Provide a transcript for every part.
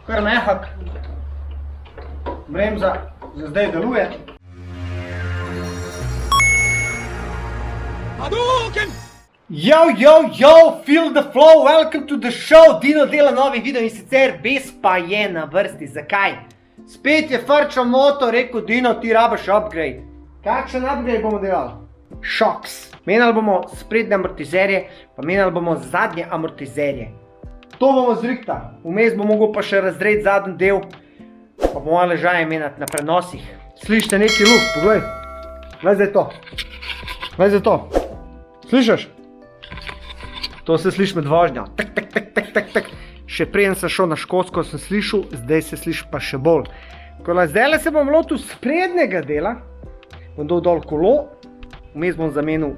Kar mehak. Bremza za zdaj deluje. Yo, feel the flow, welcome to the show. Dino dela novi video in sicer Bes pa je na vrsti. Zakaj? Spet je frčal moto, rekel Dino, ti rabiš upgrade. Kakšen upgrade bomo delali? Shocks. Menjali bomo sprednje amortizerje, pa menjali bomo zadnje amortizerje. To bomo zrihtali. Vmes bom mogel pa še razred zadnji del, pa bomo ležaje menjati na prenosih. Slišite neki luft, poglej. Glej zdaj to. Glej zdaj to. Slišiš? To se sliši med vožnjo. Tak. Še preden sem šel na Škotsko, sem slišal, zdaj se sliši pa še bolj. Zdaj se bom lotil sprednjega dela, bom dol kolo, vmes bom zamenil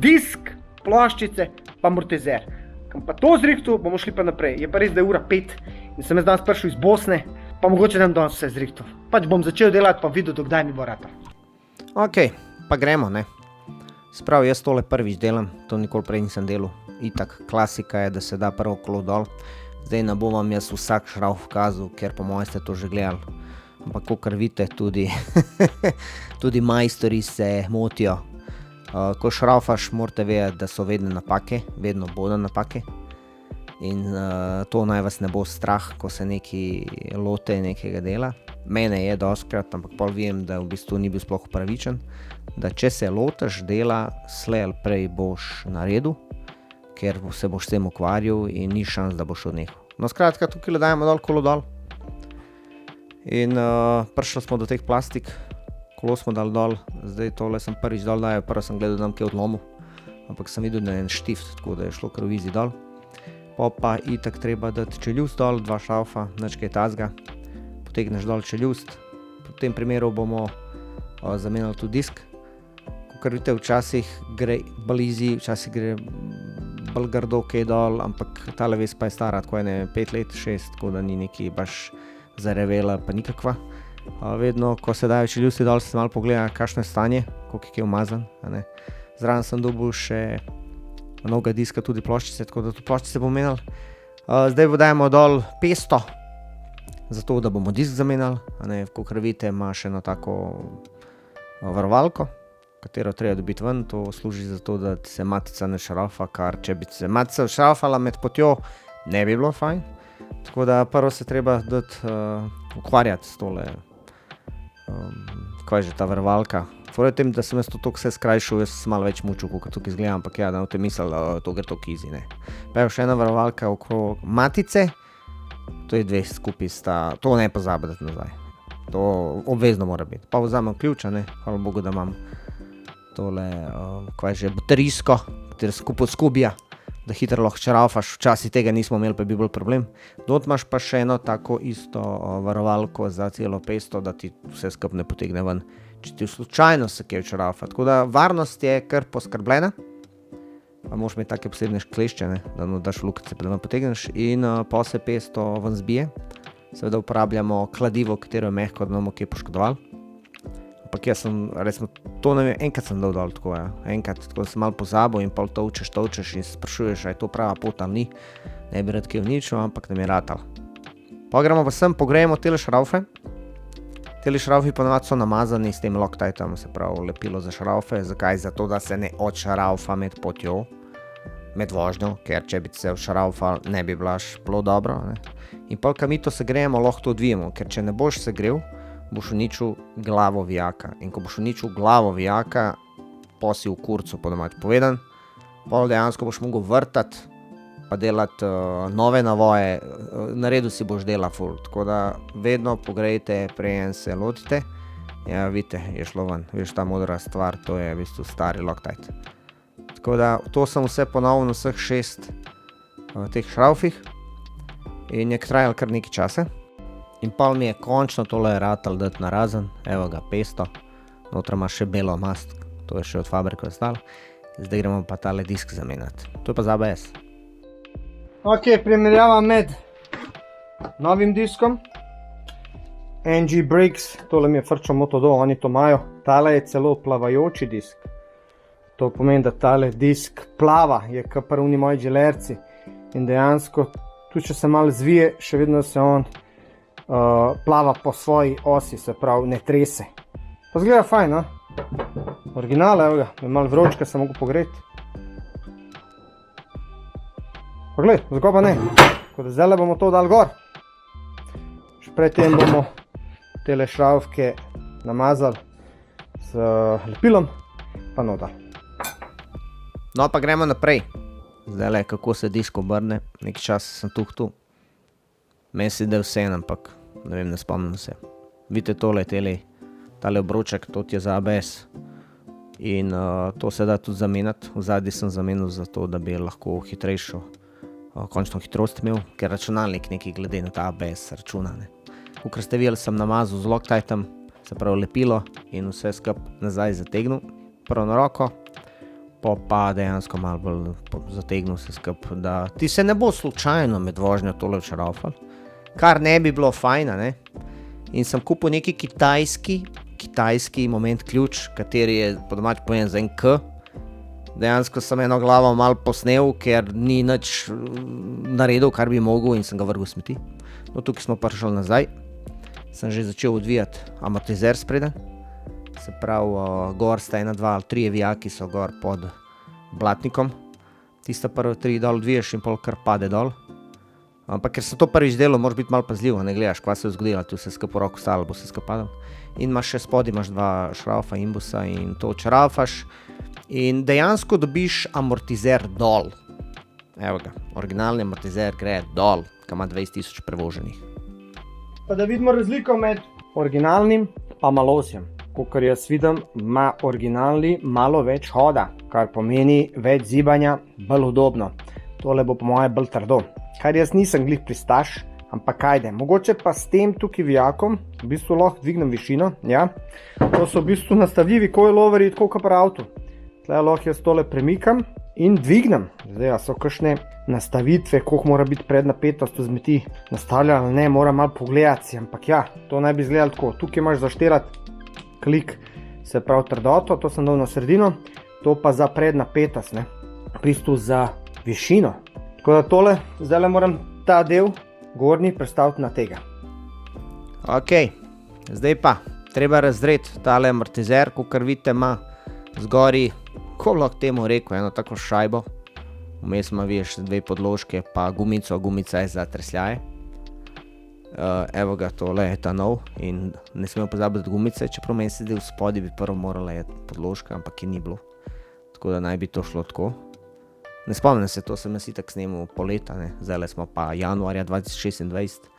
disk, ploščice pa amortizer. Kam pa to zrihtal, bomo šli pa naprej. Je pa res, da je ura 5 in sem jaz danes prišel iz Bosne, pa mogoče nem danes vse zrihtal. Pač bom začel delati, pa videl, dokdaj mi bo ratal. Ok, pa gremo, ne. Sprav, jaz tole prvič delam, to nikoli prej nisem delal. Itak, klasika je, da se da prvo kolo dol. Zdaj ne bom vam jaz vsak šravf kazal, ker po mojem ste to že gledali. Ampak kakor vidite, tudi majstori se motijo. Ko šravfaš, morate vedeti, da so vedno napake, vedno bodo napake. In to naj vas ne bo strah, ko se neki lote nekega dela. Mene je dostkrat, ampak pol vem, da v bistvu ni bil sploh upravičen. Da če se lotaš dela, slej ali prej boš naredil, ker se boš s tem ukvarjal in ni šans, da boš odnehal. No skratka, tukaj dajemo dol kolo dol. In prišli smo do teh plastik, kolo smo dali dol, zdaj tole sem prvič dol dajal, prvo sem gledal, da nam kje odlomil, ampak sem videl, da je en štift, tako da je šlo kar v vizi dol. Pa itak treba dati čeljust dol, 2 šravfa, nič kaj tazga, potegneš dol čeljust, v tem primeru bomo zamenjali tudi disk. Kakor vidite, včasih gre blizi, včasih gre bolj grdo kaj dol, ampak tale ves pa je stara, tako je 5 let, 6, tako da ni neki baš zarevela, pa nikakva. Vedno, ko se dajo čeljusti dol, se malo pogleda, kakšno je stanje, koliko je kaj umazan. Zraven sem dobil še novega diska, tudi ploščice, tako da tudi ploščice bomo menjali. Zdaj dajemo dol pesto, zato da bomo disk zamenjali. Kakor vidite, ima še eno tako varovalko, katero treba dobiti ven, to služi za to, da se matica ne šravfa, kar če bi se matica šravfala med potjo, ne bi bilo fajn. Tako da prvo se treba ukvarjati s tole, kaj je že ta varovalka. Fora je tem, da sem jaz to vse skrajšal, jaz sem malo več mučil, kot tukaj izgledam, ampak ja, da ne boste mislili, da to gre tako easy, ne. Pa je še ena varovalka okrog matice, to je 2 skupaj sta, to ne pozabiti nazaj. To obvezno mora biti. Pa vzamem ključa, ne, hvala Bogu, da imam tole, kaj je že, baterijsko, katero skupaj skubija, da hitro lahko šravfaš, včasih tega nismo imeli, pa bi bil problem. Dot imaš pa še eno tako isto varovalko za celo pesto, da ti vse skupaj ne potegne ven, če ti slučajno se kaj šravfa. Tako da varnost je kar poskrbljena, pa moraš imeti take posebne klešče, ne, da daš v lukice, pa da ven potegneš in pa se pesto ven zbije. Seveda uporabljamo kladivo, katero je mehko, da ne bomo kaj poškodovali. Ampak jaz sem, recimo, to ne vem, enkrat sem dal dol tako, ja. Enkrat, tako da sem malo pozabil in pol tolčeš in se sprašuješ, a je to prava pot ali ni. Ne bi rad kaj vničil, ampak nam je ratal. Pa gremo pa sem, pogrejemo tele šravfe. Tele šravfi ponavadi so namazani s tem Loctitom, se pravi lepilo za šravfe. Zakaj? Zato, da se ne odšravfa med potjo, med vožnjo, ker če bi se odšravfal, ne bi bilo dobro, ne. In pol, kam mi to segrejemo, lahko to odvijemo, ker če ne boš segrel, boš uničil glavo vijaka. In ko boš uničil glavo vijaka, pa si v kurcu, po domač povedan, pol dejansko boš mogel vrtati, pa delati nove navoje, naredil si boš dela ful. Tako da vedno pogrejte, preden se lotite. Ja, vidite, je šlo ven. Viš, ta modra stvar, to je v bistvu stari Loctite. Tako da to sem vse ponovno vseh 6 teh šravfih in je trajal kar nekaj časa. In pol mi je končno tole ratal dati narazen, evo ga pesto, notra ima še belo mast, to je še od fabrike ostalo. Zdaj gremo pa tale disk zamenjati, to je pa za ABS. Ok, primerjava med novim diskom, NG Brakes, tole mi je frčal moto do, oni to imajo, tale je celo plavajoči disk. To pomeni, da tale disk plava, je kot prvi moji želerci in dejansko, tudi če se malo zvije, še vedno se on plava po svoji osi, se pravi ne trese. Pa zgleda fajn, no? Original, evo ga, je malo vročka, se mogo pogreti. Pa gled, zakaj pa ne? Tako da zdaj bomo to dali gor. Še predtem bomo tele šravke namazali z lepilom, pa nota. No pa gremo naprej. Zdaj kako se disk obrne, nekaj časa sem tu. Meni se da vse, ampak ne vem, ne spomnim se. Vidite tole, tale obroček, to je za ABS. In to se da tudi zamenjati. V zadnji sem zamenil zato, da bi lahko hitrejšo končno hitrost imel, ker računalnik nekaj glede na ta ABS računa. Kakor ste videli, sem namazal z Loctitem, se pravi lepilo in vse skup nazaj zategnil, prvo na roko, pa dejansko malo bolj zategnil se skup, da ti se ne bo slučajno med vožnjo tole včerafal, kar ne bi bilo fajna, ne. In sem kupil neki kitajski moment ključ, kateri je po domač povedan za en K. Dejansko sem eno glavo malo posnel, ker ni nič naredil, kar bi mogel in sem ga vrgel v smeti. No, tukaj smo prišli nazaj. Sem že začel odvijati amortizer spreden. Se pravi, gor sta 1, 2 ali 3 vijaki so gor pod blatnikom. Tista prvi 3 dol odviješ in pol kar pade dol. Ampak ker se to prvič delo, moraš biti malo pazljiv, ne gledaš, kva se je zgodilo, tu se skup v roko stalo, bo se skup padal. In imaš še spodaj, imaš 2 šraufa imbusa in to čraufaš. In dejansko dobiš amortizer dol. Evo ga, originalni amortizer gre dol, ki ima 20.000 prevoženih. Pa da vidimo razliko med originalnim pa malosjem. Kakor jaz vidim, ima originalni malo več hoda, kar pomeni več zibanja, bolj udobno. Tole bo po moje bolj trdo. Kar jaz nisem glih pristaš, ampak ajde. Mogoče pa s tem tukaj vijakom v bistvu lahko dvignem višino, ja. To so v bistvu nastavljivi coiloveri, tako kot pri avtu. Tle lahko jaz tole premikam in dvignem. Zdaj, so kakšne nastavitve, koliko mora biti prednapetost vzmeti nastavljala, ne, moram malo pogledati, ampak ja, to naj bi izgledalo tako. Tukaj imaš zaštirati klik, se pravi trdoto, to sem dal na sredino, to pa za prednapetost, ne, v bistvu za višino. Tako da tole, zdaj moram ta del gornji prestaviti na tega. Ok, zdaj pa, treba razdreti tale amortizer, kakor vidite ima zgori, ko lahko temu rekel, eno tako šajbo. Vmes ima vidiš 2 podložke, pa gumico, gumica je za tresljaje. Evo ga, tole je ta nov in ne smemo pozabiti gumice, čeprav meni se v spodaj bi prvo morala je podložka, ampak je ni bilo. Tako da naj bi to šlo tako. Ne spomnim se, to sem jaz itak snemal poleta, ne, zdaj smo pa januarja 2026.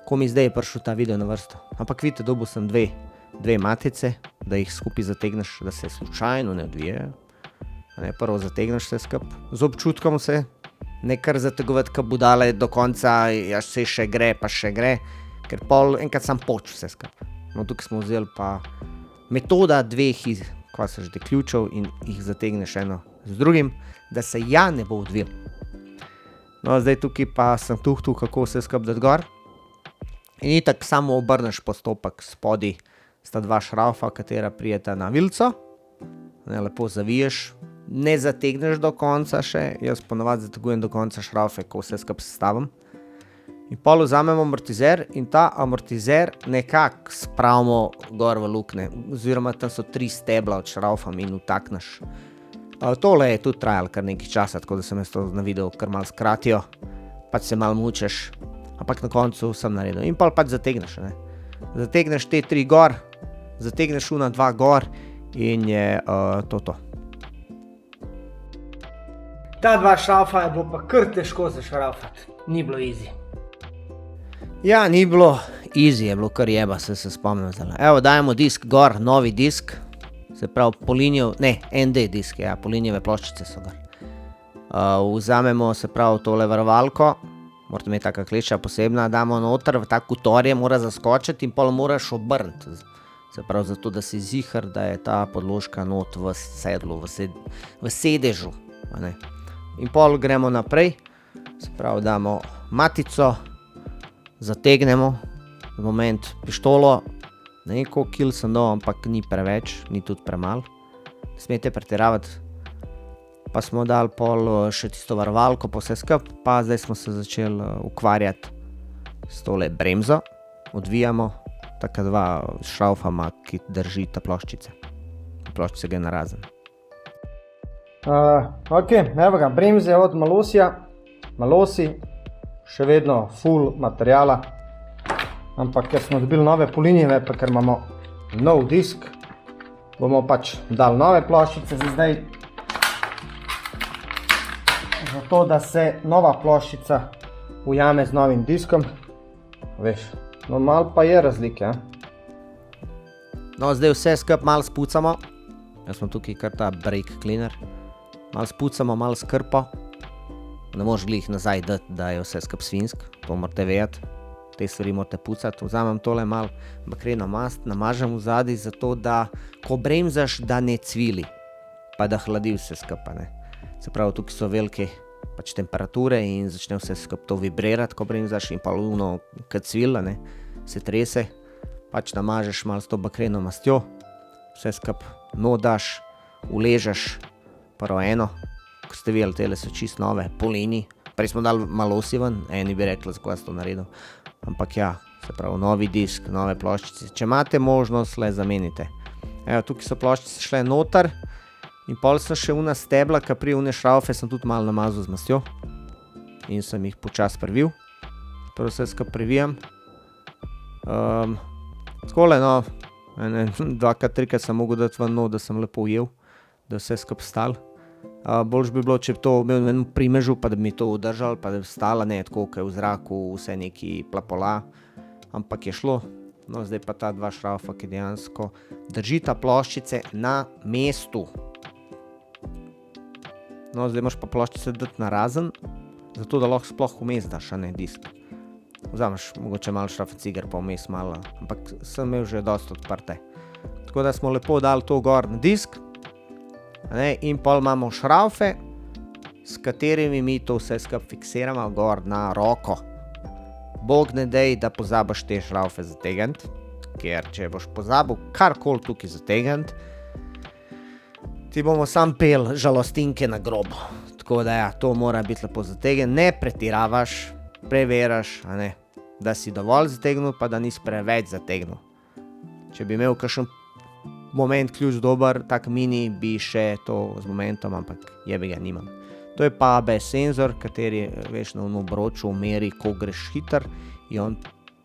Ko mi zdaj je prišel ta video na vrsto. Ampak vidite, dobil sem 2 matice, da jih skupaj zategneš, da se slučajno ne odvijajo. Prvo zategneš vse skup, z občutkom se, ne kar zategovati kot budale do konca, ja vse še gre, pa še gre, ker pol enkrat sam poč vse skup. No, tukaj smo vzeli pa metoda 2 ključev in jih zategneš eno z drugim, da se ja ne bo odvil. No, zdaj tukaj pa sem tuhtu, kako vse skup dati gor. In itak samo obrneš postopek, spodaj sta 2 šraufa, katera prijeta na vilico, lepo zaviješ, ne zategneš do konca še, jaz ponovadi zategujem do konca šraufe, ko vse skup sestavim. In pol vzamemo amortizer in ta amortizer nekako spravimo gor v lukne, oziroma tam so 3 stebla od šraufam in utakneš. Tole je tudi trajalo kar nekaj časa, tako da sem jaz to na videu kar malo skratijo, pač se malo mučeš, ampak na koncu sem naredil. In pol pač zategneš, ne. Zategneš te 3 gor, zategneš 2 gor in je to. Ta 2 šraufa je bilo pa kar težko zašraufati, ni bilo easy. Ja, ni bilo easy, je bilo kar jeba, se spomnim zdaj. Evo, dajemo disk gor, novi disk, se pravi Polinjev, ne, ND disk, ja, Polinjeve ploščice so gor. Vzamemo, se pravi, tole varovalko, morate imeti taka kleča posebna, damo noter, v tak kutorje mora zaskočiti in pol moraš obrniti. Se pravi, zato da si zihar, da je ta podložka not v sedlu, v sedežu. In pol gremo naprej, se pravi, damo matico, zategnemo, v moment pištolo, ne vem koliko kil sem dal, ampak ni preveč, ni tudi premalo, ne smete pretiravati. Pa smo dali pol še tisto varovalko, pa vse skup, pa zdaj smo se začeli ukvarjati s tole bremzo. odvijamo, taka dva šraufama, ki držita ploščice. Ploščice gre narazen. Ok, evo ga, bremze od Malosija. Malosi, še vedno full materijala. Ampak ker smo dobili nove polinjeve, pa ker imamo nov disk, bomo pač dali nove ploščice za zdaj. Zato, da se nova ploščica ujame z novim diskom. Veš, no malo pa je razlike. No, zdaj vse skup malo spucamo. Jaz smo tukaj kar ta brake cleaner. Malo spucamo, malo skrpo. Ne moš glih nazaj dati, da je vse skup svinsk. To morate vedeti. Te stvari morate pucati. Vzamem tole malo bakreno mast, namažem v zadnji, zato da, ko bremzaš, da ne cvili. Pa da hladi vse skup, ne. Se pravi, tukaj so velike pač temperature in začne vse skup to vibrirati, ko bremzaš, in pa luno, kad cvila, ne, se trese. Pač namažeš malo s to bakreno mastjo, vse skup daš, uležeš prvo eno, ko ste videli, tele so čist nove, polini. Prej smo dali Malosi ven, eni bi rekli, zakaj sem to naredil. Ampak ja, se pravi, novi disk, nove ploščice. Če imate možnost, le zamenite. Evo, tukaj so ploščice šle noter in pol sem še una stebla, ki pri une šraufe sem tudi malo namazal z mastjo in sem jih počas previl. Prvo vse skup previjam. Takole, no, dvakrat, trikrat sem mogel dati ven, da sem lepo ujel, da vse skup stal. Boljš bi bilo, če bi to imel v enem primežu, pa da bi mi to udržal, pa da bi stala, ne, tako, ko je v zraku vse neki plapola, ampak je šlo. No, zdaj pa ta dva šraufa, ki dejansko držita ploščice na mestu. No, zdaj moraš pa ploščice dati narazen, zato da lahko sploh vmes daš, a ne, disk. Vzameš mogoče malo šrafciger, pa vmes malo, ampak sem imel že dosti odprte. Tako da smo lepo dali to gor na disk, ne, in pol imamo šraufe, s katerimi mi to vse skup fiksiramo gor na roko. Bog ne dej, da pozabiš te šraufe zategniti, ker če boš pozabil karkoli tukaj zategniti, ti bomo sam pel žalostinke na grobo. Tako da ja, to mora biti lepo zategnjen, ne pretiravaš, preveraš, a ne, da si dovolj zategnil, pa da nisi preveč zategnil. Če bi imel kakšen moment ključ dober, tak mini, bi še to z momentom, ampak jebi ga nimam. To je pa ABS senzor, kateri, veš, na obroču meri, ko greš hiter, in on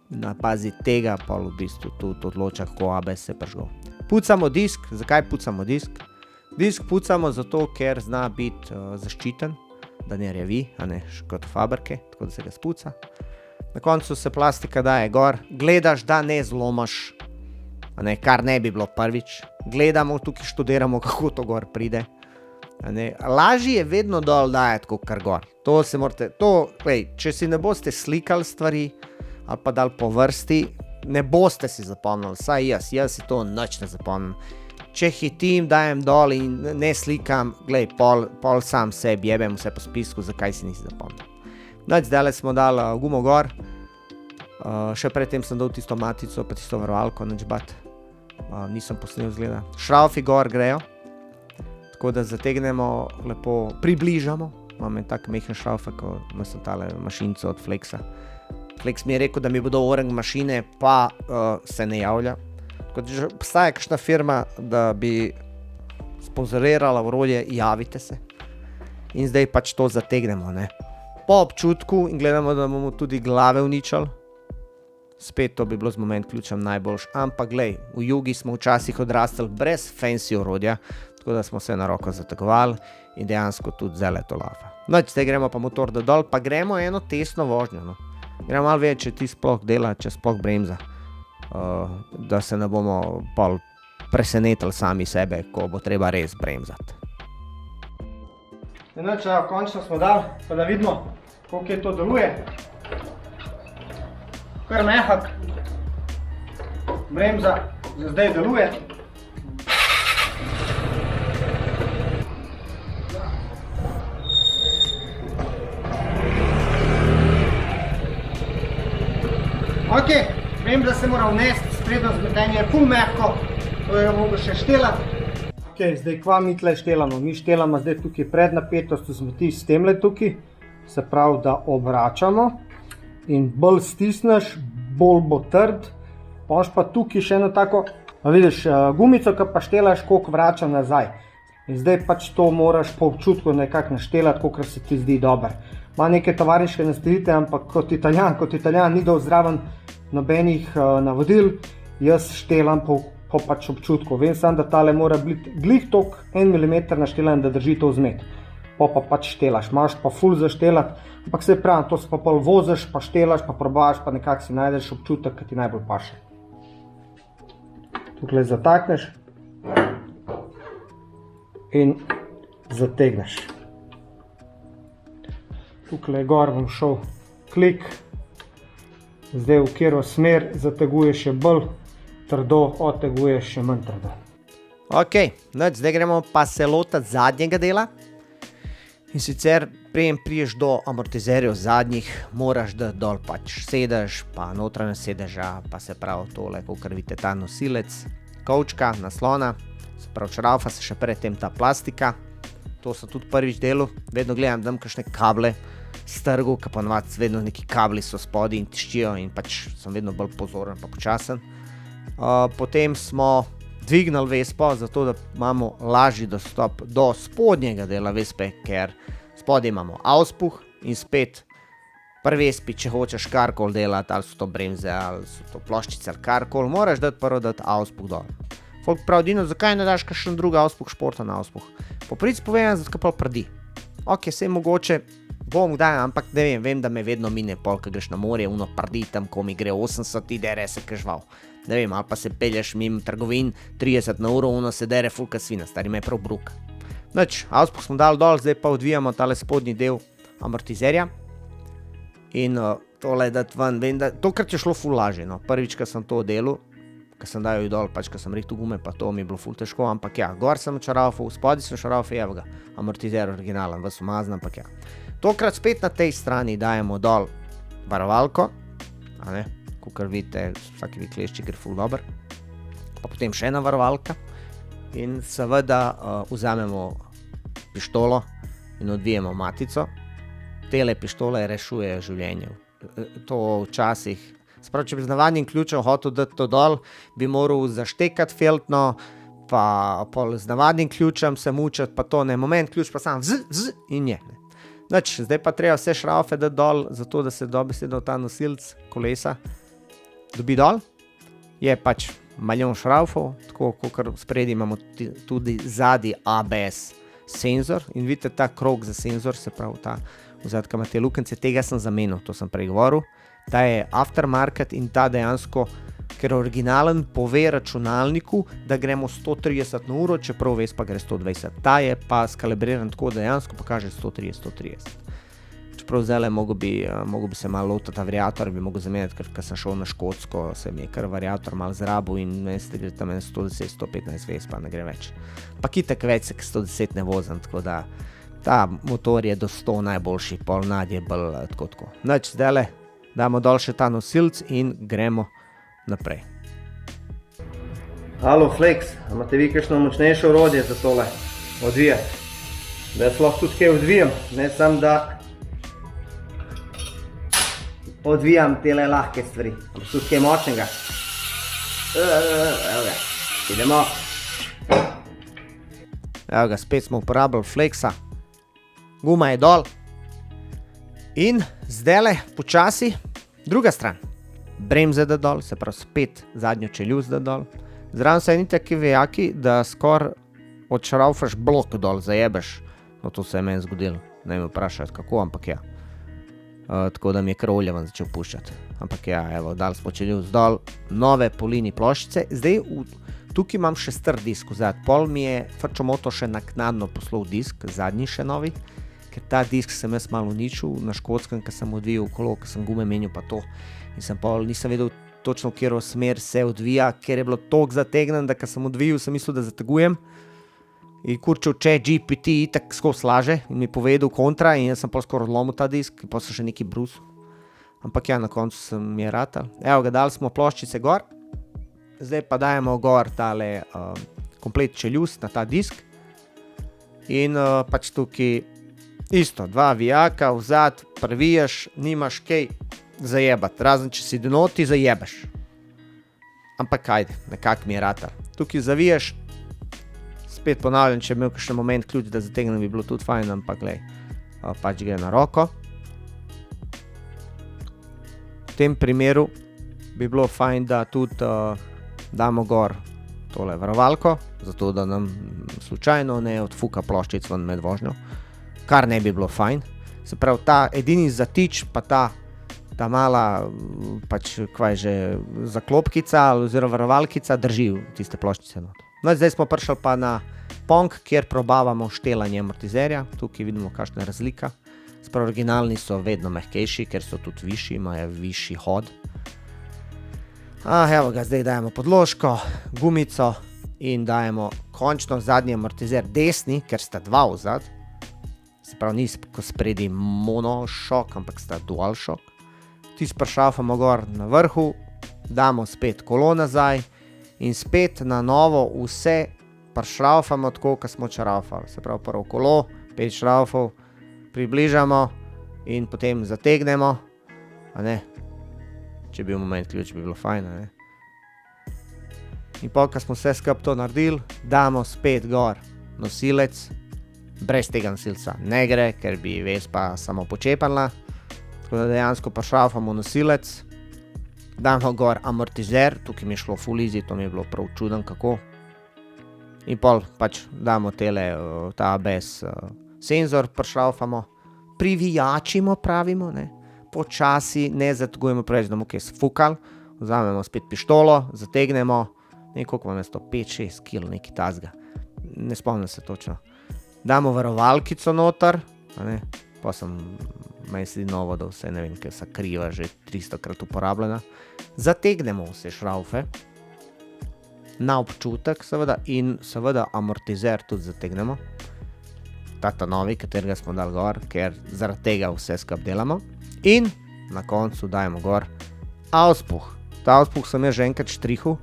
na pazi tega pa v bistvu tudi odloča, kako ABS se prižgal. Pucamo disk. Zakaj pucamo disk? Disk pucamo zato, ker zna biti zaščiten, da ne rjavi, a ne, kot v fabrike, tako da se ga spuca. Na koncu se plastika daje gor, gledaš, da ne zlomaš, a ne, kar ne bi bilo prvič. Gledamo, tukaj študiramo, kako to gor pride. A ne. Lažje je vedno dol dajati, kot kar gor. To se morate, če si ne boste slikali stvari, ali pa dali po vrsti, ne boste si zapomnili, saj jaz si to nič ne zapomnim. Če hitim, dajem dol in ne slikam, glej, pol sam sebi jebem vse po spisku, zakaj si nisi zapomnil. Zdaj smo dali gumo gor, še predtem sem dal tisto matico, pa tisto varovalko, nič bat, nisem posnel zgleda. Šraufi gor grejo, tako da zategnemo, lepo približamo, imam en tak mehen šrauf, ko sem tale mašinco od Flexa. Flex mi je rekel, da mi bodo orang mašine, pa se ne javlja. Če obstaja kakšna firma, da bi sponzorirala orodje, javite se. In zdaj pač to zategnemo, ne. Po občutku in gledamo, da bomo tudi glave uničali. Spet to bi bilo z moment ključem najboljš. Ampak glej, v Jugi smo včasih odrastali brez fancy orodja, tako da smo se na roko zategovali in dejansko tudi zelo to lafa. No, zdaj gremo pa motor dol, pa gremo eno testno vožnjo, no. Gremo malo več, če ti sploh dela, če sploh bremza. Da se ne bomo pol presenetili sami sebe, ko bo treba res bremzati. Končno smo dali, pa da vidimo, koliko je to deluje. Kar mehak. Bremza za zdaj deluje. Ok, vem, da se mora vnesti, sprednjo zmetenje je ful mehko, to je mogo še štelati. Ok, zdaj kva mi tle štelamo? Mi štelamo zdaj tukaj pred napetost zmeti s temle tukaj, se pravi, da obračamo in bolj stisneš, bolj bo trd. Poš pa tukaj še eno tako, vidiš, gumico, ki pa štelaš, koliko vrača nazaj. In zdaj pač to moraš po občutku nekako naštelati, koliko se ti zdi dober. Ma neke tovariške nastavitve, ampak kot Italijan ni dal zraven nobenih navodil, jaz štelam po pač občutku. Vem sam, da tale mora biti glih tok 1 mm naštelan, da drži to vzmet. Pa pač štelaš, imaš pa ful za štelati, ampak se pravi, to se pa pol voziš, pa štelaš, pa probaš, pa nekako si najdeš občutek, ki ti najbolj paše. Tukaj zatakneš in zategneš. Tukaj gor bom šel klik, zdaj v katero smer zateguješ še bolj trdo, odteguješ še manj trdo. Ok, zdaj gremo pa se lotiti zadnjega dela. In sicer, preden priješ do amortizerjev zadnjih, moraš dati dol pač sedež, pa notranje sedeža, pa se pravi tole, kakor vidite, ta nosilec, kovčka, naslona, se pravi šraufa se še predtem ta plastika. To so tudi prvič delu, vedno gledam, da imam kakšne kable strgu, ki pa navadno vedno neki kabli so spodaj in tiščijo in pač sem vedno bolj pozoren pa počasen. Potem smo dvignili vespo, zato da imamo lažji dostop do spodnjega dela vespe, ker spodaj imamo auspuh in spet pri vespi, če hočeš karkoli delati, ali so to bremze, ali so to ploščice, ali karkoli, moraš prvo dati auspuh dol. Folk pravi, Dino, zakaj ne daš kakšen drug auspuh, športen auspuh? Po pravici povedano, zato pa prdi. Ok, sej mogoče bom kdaj, ampak ne vem, da me vedno mine pol, ko greš na morje, uno prdi tam, ko mi gre 80, ti dere se kažval. Ne vem, ali pa se pelješ mimo trgovin 30 na uro, uno se dere fulka svina, stari me prav bruka. Noč, auspuh smo dali dol, zdaj pa odvijamo tale spodnji del amortizerja. In tole dati ven, vem, da tokrat je šlo ful lažje, no. Prvič, ko sem to delal, ko sem dajal dol, pač ko sem rihtal gume, pa to mi je bilo ful težko, ampak ja, gor sem šraufal, spodaj sem šraufal, evo ga, amortizer originalen, vas umazan, ampak ja. Tokrat spet na tej strani dajemo dol varovalko, a ne, kakor vidite, vsaki vi klešči gre ful dober, pa potem še ena varovalka in seveda vzamemo pištolo in odvijemo matico. Tele pištole rešujejo življenje. To včasih, sprav, če bi z navadnim ključem hotel dati to dol, bi moral zaštekati feltno, pa pol z navadnim ključem se mučati, pa to ne, moment, ključ pa sam in je. Noč, zdaj pa treba vse šraufe dati dol, zato da se dobesedno ta nosilc kolesa dobi dol. Je pač maljon šraufov, tako kakor spredi imamo tudi zadnji ABS senzor in vidite ta krog za senzor, se pravi ta vzad, ki ima te lukence, tega sem zamenil, to sem prej govoril. Ta je aftermarket in ta dejansko, ker originalen pove računalniku, da gremo 130 na uro, čeprav Vespa gre 120. Ta je pa skalibriran tako, da dejansko pokaže 130. Čeprav zdajle mogo bi se malo lotati variator, bi mogel zamenjati, ker sem šel na Škotsko, se mi je kar variator malo zrabil in veste, gre tam 110-115 Vespa, ne gre več. Pa kitek več se 110 ne vozim, tako da ta motor je do 100 najboljši, pol nad je bolj tako. Noč, zdajle damo dol še ta nosilc in gremo naprej. Halo Flex, imate vi kakšno močnejše orodje za tole odvijati? Da jaz lahko tudi kaj odvijam, ne samo da odvijam tele lahke stvari, ampak tudi kaj močnega. Evo ga, idemo. Evo ga, spet smo uporabljali Flexa. Guma je dol. In zdajle počasi druga stran. Bremze da dol, se pravi spet zadnjo čeljust da dol. Zraven so eni taki vejaki, da skoraj odšraufaš blok dol, zajebeš. No, to se je meni zgodilo. Ne me vprašati kako, ampak ja. Tako da mi je kar oljevan začel puščati. Ampak ja, evo, dali smo čeljust dol, nove polini ploščice. Zdaj tukaj imam še star disk vzad. Pol mi je Frčomoto še naknadno poslal disk, zadnji še novi. Ker ta disk sem jaz malo uničil na Škotskem, ker sem odvijal kolo, ker sem gume menil pa to. In sem pol, nisem vedel točno, v katero smer se odvija, ker je bilo toliko zategnen, da ker sem odvijal, sem mislil, da zategujem. In kurčev ChatGPT itak skozi laže in mi povedal kontra in jaz sem pol skoraj odlomil ta disk, in pol sem še neki brus. Ampak ja, na koncu sem mi je ratal. Evo ga, dali smo ploščice gor. Zdaj pa dajemo gor tale komplet čeljust na ta disk. In pač tukaj isto, dva vijaka, vzad, prvijaš, nimaš kaj zajebati, razen če si denoti, zajebeš. Ampak ajde, nekako mi je ratar. Tukaj zaviješ, spet ponavljam, če bi imel kakšen moment ključ, da zategnem, bi bilo tudi fajn, ampak glej, pač gre na roko. V tem primeru bi bilo fajn, da tudi damo gor tole varovalko, zato da nam slučajno ne odfuka ploščic ven med vožnjo, kar ne bi bilo fajn. Se pravi, ta edini zatič, pa ta mala, pač, kva je že, zaklopkica oziroma varovalkica drži tiste ploščice not. No, zdaj smo prišli pa na pong, kjer probavamo štelanje amortizerja. Tukaj vidimo, kakšna je razlika. Se pravi, originalni so vedno mehkejši, ker so tudi višji, imajo višji hod. Evo ga, zdaj dajemo podložko, gumico in dajemo končno zadnji amortizer desni, ker sta dva vzad. Se pravi, ni ko spredi monošok, ampak sta dual šok. Tisti prišraufamo gor na vrhu, damo spet kolo nazaj in spet na novo vse prišraufamo tako, kot smo čaraufali. Se pravi, prvo kolo, 5 šraufov, približamo in potem zategnemo, a ne. Če bi bil moment ključ, bi bilo fajn, a ne. In pol, ko smo vse skupaj to naredili, damo spet gor nosilec. Brez tega nosilca ne gre, ker bi Vespa samo počepala. Tako da dejansko prišraufamo nosilec. Damo gor amortizer, tukaj mi je šlo full easy, to mi je bilo prav čuden kako. In pol pač damo ta ABS senzor, prišraufamo, privijačimo, pravimo, ne. Počasi, ne zategujemo preveč, da bomo kaj sfukali. Vzamemo spet pištolo, zategnemo, koliko vam je to, 5-6 kg, nekaj tazga. Ne spomnim se točno. Damo varovalkico noter, a ne, pa meni se di novo, da vse, ne vem, ker se kriva že 300-krat uporabljena. Zategnemo vse šraufe, na občutek seveda, in seveda amortizer tudi zategnemo. Ta novi, katerega smo dali gor, ker zaradi tega vse skupaj delamo. In na koncu dajemo gor auspuh. Ta auspuh sem jaz že enkrat štrihal,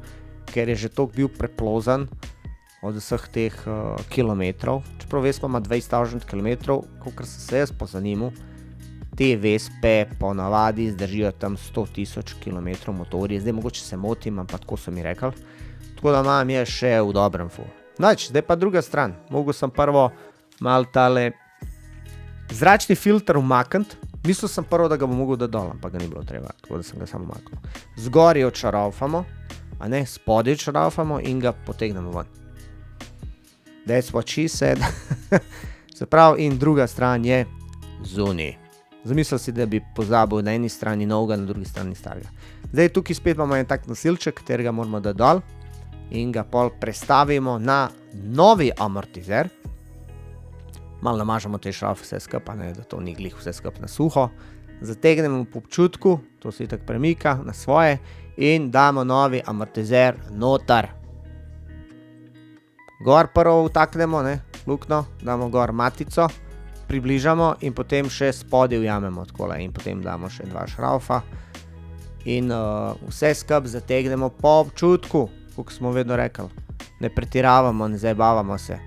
ker je že toliko bil preplozan od vseh teh kilometrov. Čeprav Vespa ima 20.000 kilometrov, kolikor sem se jaz pozanimal, te Vespe ponavadi zdržijo tam 100.000 kilometrov motorje. Zdaj mogoče se motim, ampak tako so mi rekli. Tako da imam jaz še v dobrem full. Znači, zdaj pa druga stran. Mogel sem prvo malo tale zračni filter umakniti. Mislil sem prvo, da ga bom mogel dati dol, ampak ga ni bilo treba, tako da sem ga samo umaknil. Zgoraj odšaraufamo, a ne, spodaj odšaraufamo in ga potegnemo ven. That's what she said. Se pravi, in druga stran je zunaj. Zamislil si, da bi pozabil na eni strani novega, na drugi strani starega. Zdaj tukaj spet imamo en tak nosilček, katerega moramo dati dol in ga pol prestavimo na novi amortizer. Malo namažemo te šraufe vse skupaj, da to ni glih vse skupaj na suho. Zategnemo po občutku, to se itak premika na svoje in damo novi amortizer noter. Gor prvo vtaknemo, ne, lukno, damo gor matico, približamo in potem še spodaj ujamemo takole in potem damo še 2 šraufa in vse skupaj zategnemo po občutku, kot smo vedno rekli. Ne pretiravamo, ne zajebavamo se.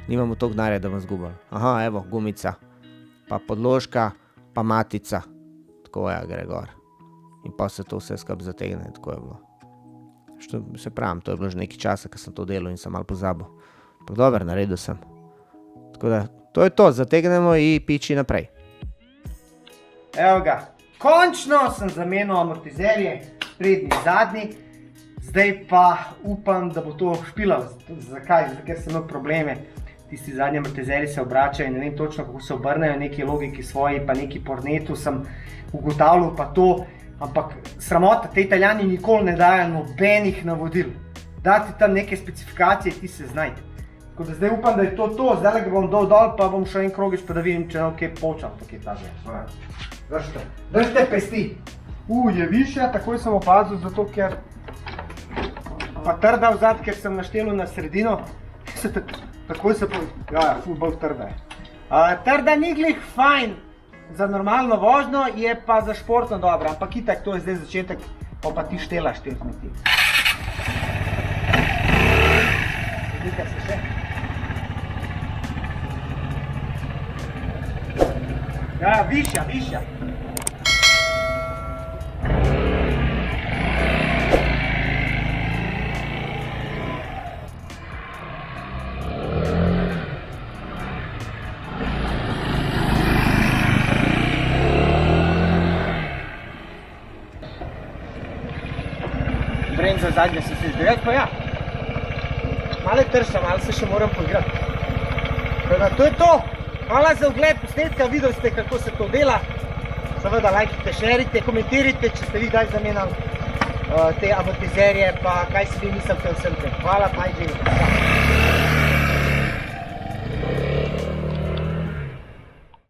Nimamo toliko denarja, da bomo zgubili. Aha, evo, gumica, pa podložka, pa matica. Tako je, gre gor. In pa se to vse skupaj zategne, tako je bilo. Se pravim, to je bilo že nekaj časa, ko sem to delal in sem malo pozabil. Pa dobro, naredil sem. Tako da, to je to, zategnemo in piči naprej. Evo ga, končno sem zamenil amortizerje, prednji, zadnji. Zdaj pa upam, da bo to špilal. Zakaj? Ker sem imel probleme. Tisti zadnji amortizerji se obračajo in ne vem točno, kako se obrnejo, neki logiki svoji, pa neki pornetu sem ugotavljal pa to, ampak sramota, te Italijani nikoli ne dajo nobenih navodil. Dati tam neke specifikacije, ti se znajte. Tako da zdaj upam, da je to, zdaj ga bom dol, pa bom šel en krogič, pa da vidim, če nam kaj počal, tako je ta zdaj. Držite pesti. Je višja, takoj sem opazil, zato ker pa trda vzad, ker sem naštelil na sredino. Takoj se ful bolj trda je. Trda ni glih fajn za normalno vožnjo, je pa za športno dobro, ampak itak to je zdaj začetek, pa ti štelaš te kmeti. Vidite se še? Višja. za zadnje sem se izdelal, pa ja. Malo trša, malo se še moram poigrati. Tako to je to. Hvala za ogled posnetka, videli ste, kako se to dela. Seveda, lajkite, šerite, komentirajte, če ste vi kdaj zamenjali te amortizerje, pa kaj si vi mislite o vsem tem. Hvala, bye, živim.